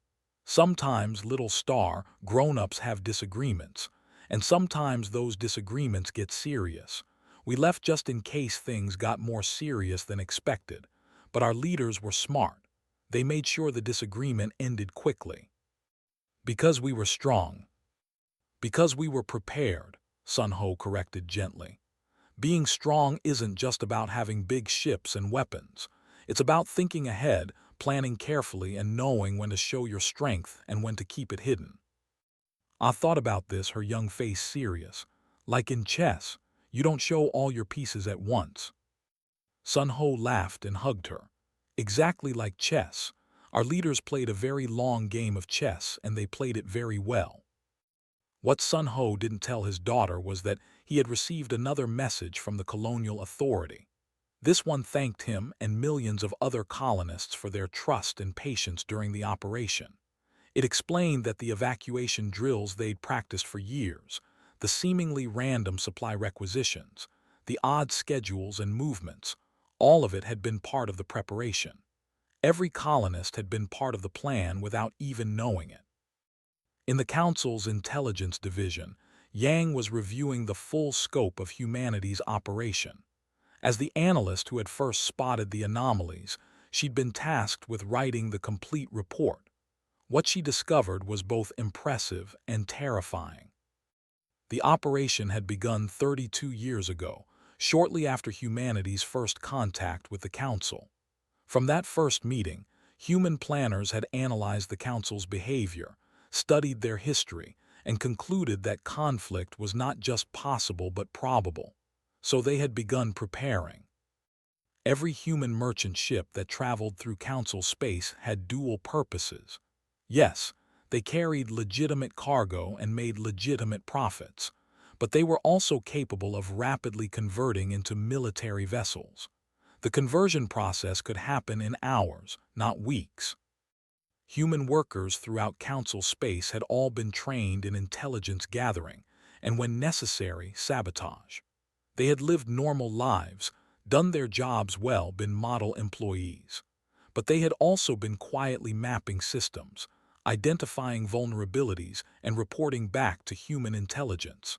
Sometimes, little star, grown-ups have disagreements, and sometimes those disagreements get serious. We left just in case things got more serious than expected, but our leaders were smart. They made sure the disagreement ended quickly. Because we were strong. Because we were prepared, Sun Ho corrected gently. Being strong isn't just about having big ships and weapons. It's about thinking ahead, planning carefully, and knowing when to show your strength and when to keep it hidden. I thought about this, her young face serious. Like in chess, you don't show all your pieces at once. Sun Ho laughed and hugged her. Exactly like chess. Our leaders played a very long game of chess, and they played it very well. What Sun Ho didn't tell his daughter was that he had received another message from the colonial authority. This one thanked him and millions of other colonists for their trust and patience during the operation. It explained that the evacuation drills they'd practiced for years, the seemingly random supply requisitions, the odd schedules and movements, all of it had been part of the preparation. Every colonist had been part of the plan without even knowing it. In the Council's Intelligence Division, Yang was reviewing the full scope of humanity's operation. As the analyst who had first spotted the anomalies, she'd been tasked with writing the complete report. What she discovered was both impressive and terrifying. The operation had begun 32 years ago, shortly after humanity's first contact with the Council. From that first meeting, human planners had analyzed the Council's behavior, studied their history, and concluded that conflict was not just possible but probable. So they had begun preparing. Every human merchant ship that traveled through Council space had dual purposes. Yes, they carried legitimate cargo and made legitimate profits, but they were also capable of rapidly converting into military vessels. The conversion process could happen in hours, not weeks. Human workers throughout Council space had all been trained in intelligence gathering and, when necessary, sabotage. They had lived normal lives, done their jobs well, been model employees. But they had also been quietly mapping systems, identifying vulnerabilities, and reporting back to human intelligence.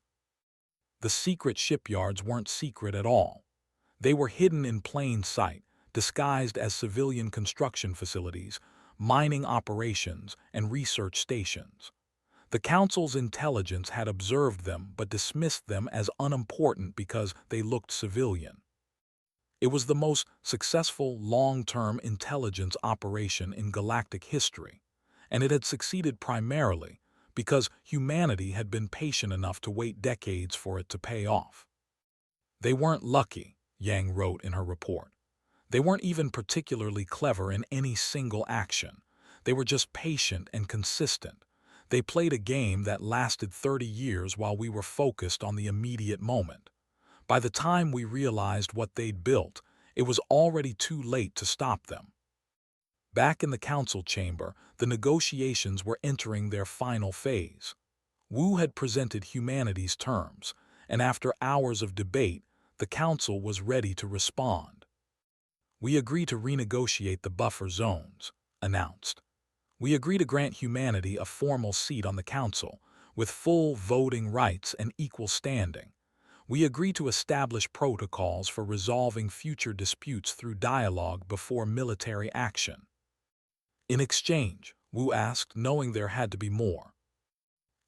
The secret shipyards weren't secret at all. They were hidden in plain sight, disguised as civilian construction facilities, mining operations, and research stations. The Council's intelligence had observed them but dismissed them as unimportant because they looked civilian. It was the most successful long-term intelligence operation in galactic history, and it had succeeded primarily because humanity had been patient enough to wait decades for it to pay off. They weren't lucky, Yang wrote in her report. They weren't even particularly clever in any single action. They were just patient and consistent. They played a game that lasted 30 years while we were focused on the immediate moment. By the time we realized what they'd built, it was already too late to stop them. Back in the Council chamber, the negotiations were entering their final phase. Wu had presented humanity's terms, and after hours of debate, the Council was ready to respond. "We agree to renegotiate the buffer zones," announced. "We agree to grant humanity a formal seat on the Council, with full voting rights and equal standing. We agree to establish protocols for resolving future disputes through dialogue before military action." "In exchange?" Wu asked, knowing there had to be more.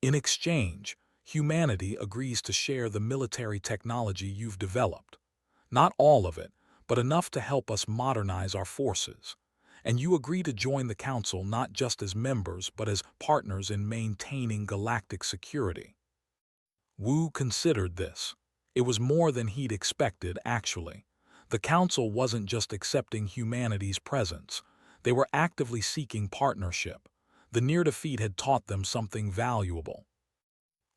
"In exchange, humanity agrees to share the military technology you've developed. Not all of it, but enough to help us modernize our forces. And you agree to join the Council not just as members but as partners in maintaining galactic security." Wu considered this. It was more than he'd expected, actually. The Council wasn't just accepting humanity's presence. They were actively seeking partnership. The near defeat had taught them something valuable.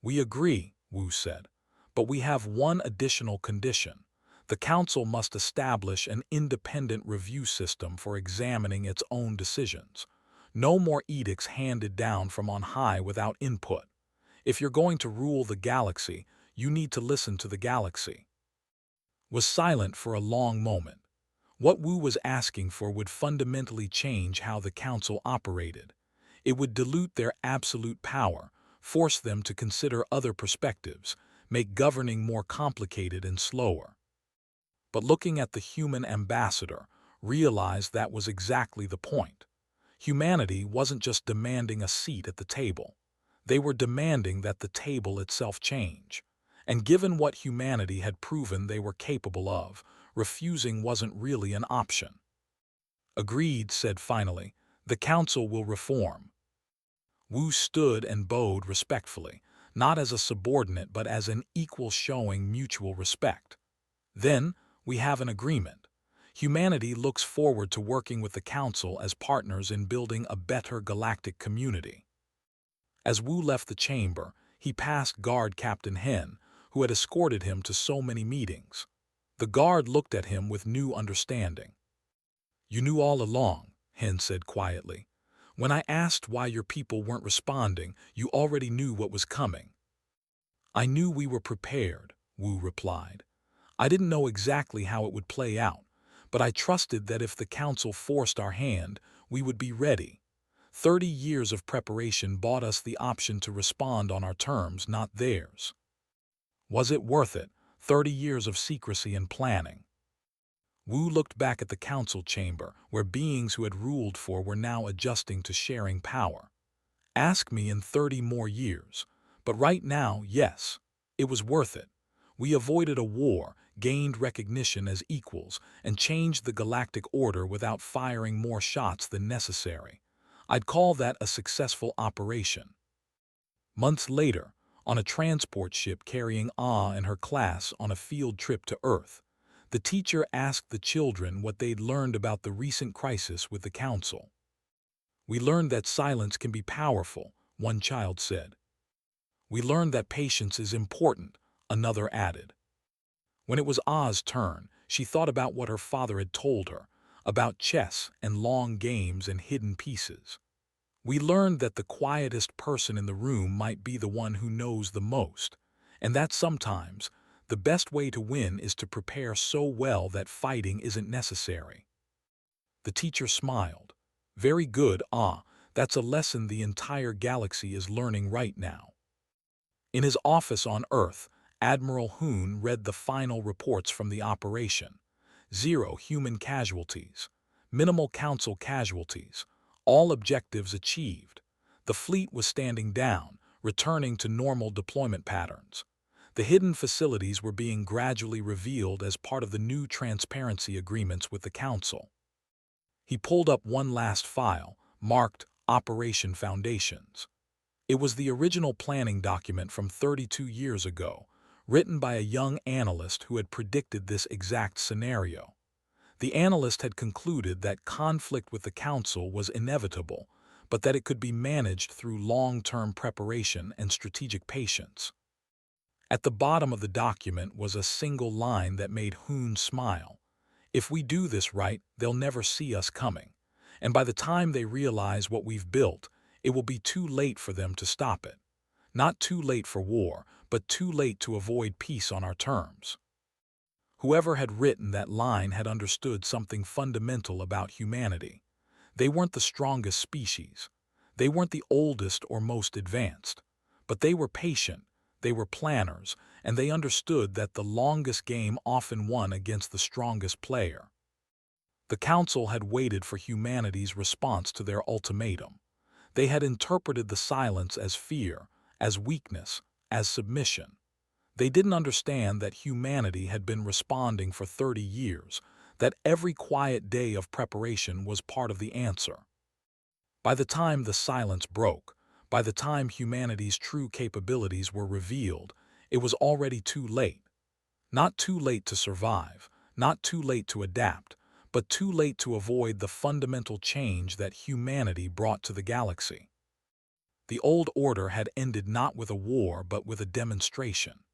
"We agree," Wu said, "but we have one additional condition. The Council must establish an independent review system for examining its own decisions. No more edicts handed down from on high without input. If you're going to rule the galaxy, you need to listen to the galaxy." Was silent for a long moment. What Wu was asking for would fundamentally change how the Council operated. It would dilute their absolute power, force them to consider other perspectives, make governing more complicated and slower. But looking at the human ambassador, realized that was exactly the point. Humanity wasn't just demanding a seat at the table. They were demanding that the table itself change. And given what humanity had proven they were capable of, refusing wasn't really an option. Agreed, said finally, the council will reform. Wu stood and bowed respectfully, not as a subordinate but as an equal, showing mutual respect. Then, we have an agreement. Humanity looks forward to working with the Council as partners in building a better galactic community. As Wu left the chamber, he passed guard Captain Hen, who had escorted him to so many meetings. The guard looked at him with new understanding. "You knew all along," Hen said quietly. "When I asked why your people weren't responding, you already knew what was coming." "I knew we were prepared," Wu replied. "I didn't know exactly how it would play out, but I trusted that if the council forced our hand, we would be ready. 30 years of preparation bought us the option to respond on our terms, not theirs. Was it worth it, 30 years of secrecy and planning?" Wu looked back at the council chamber, where beings who had ruled for were now adjusting to sharing power. "Ask me in 30 more years, but right now, yes, it was worth it. We avoided a war, gained recognition as equals, and changed the galactic order without firing more shots than necessary. I'd call that a successful operation." Months later, on a transport ship carrying Ah and her class on a field trip to Earth, the teacher asked the children what they'd learned about the recent crisis with the Council. "We learned that silence can be powerful," one child said. "We learned that patience is important," another added. When it was Ah's turn, she thought about what her father had told her, about chess and long games and hidden pieces. "We learned that the quietest person in the room might be the one who knows the most, and that sometimes the best way to win is to prepare so well that fighting isn't necessary." The teacher smiled. "Very good, Ah. That's a lesson the entire galaxy is learning right now." In his office on Earth, Admiral Hoon read the final reports from the operation. 0 human casualties. Minimal council casualties. All objectives achieved. The fleet was standing down, returning to normal deployment patterns. The hidden facilities were being gradually revealed as part of the new transparency agreements with the Council. He pulled up one last file, marked Operation Foundations. It was the original planning document from 32 years ago, written by a young analyst who had predicted this exact scenario. The analyst had concluded that conflict with the Council was inevitable, but that it could be managed through long-term preparation and strategic patience. At the bottom of the document was a single line that made Hoon smile. "If we do this right, they'll never see us coming. And by the time they realize what we've built, it will be too late for them to stop it. Not too late for war, but too late to avoid peace on our terms." Whoever had written that line had understood something fundamental about humanity. They weren't the strongest species. They weren't the oldest or most advanced. But they were patient, they were planners, and they understood that the longest game often won against the strongest player. The Council had waited for humanity's response to their ultimatum. They had interpreted the silence as fear, as weakness, as submission. They didn't understand that humanity had been responding for 30 years, that every quiet day of preparation was part of the answer. By the time the silence broke, by the time humanity's true capabilities were revealed, it was already too late. Not too late to survive, not too late to adapt, but too late to avoid the fundamental change that humanity brought to the galaxy. The old order had ended not with a war but with a demonstration.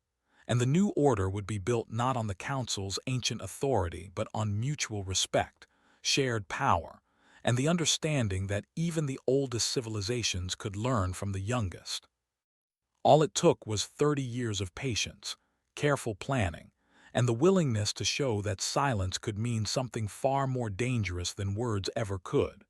And the new order would be built not on the Council's ancient authority but on mutual respect, shared power, and the understanding that even the oldest civilizations could learn from the youngest. All it took was 30 years of patience, careful planning, and the willingness to show that silence could mean something far more dangerous than words ever could.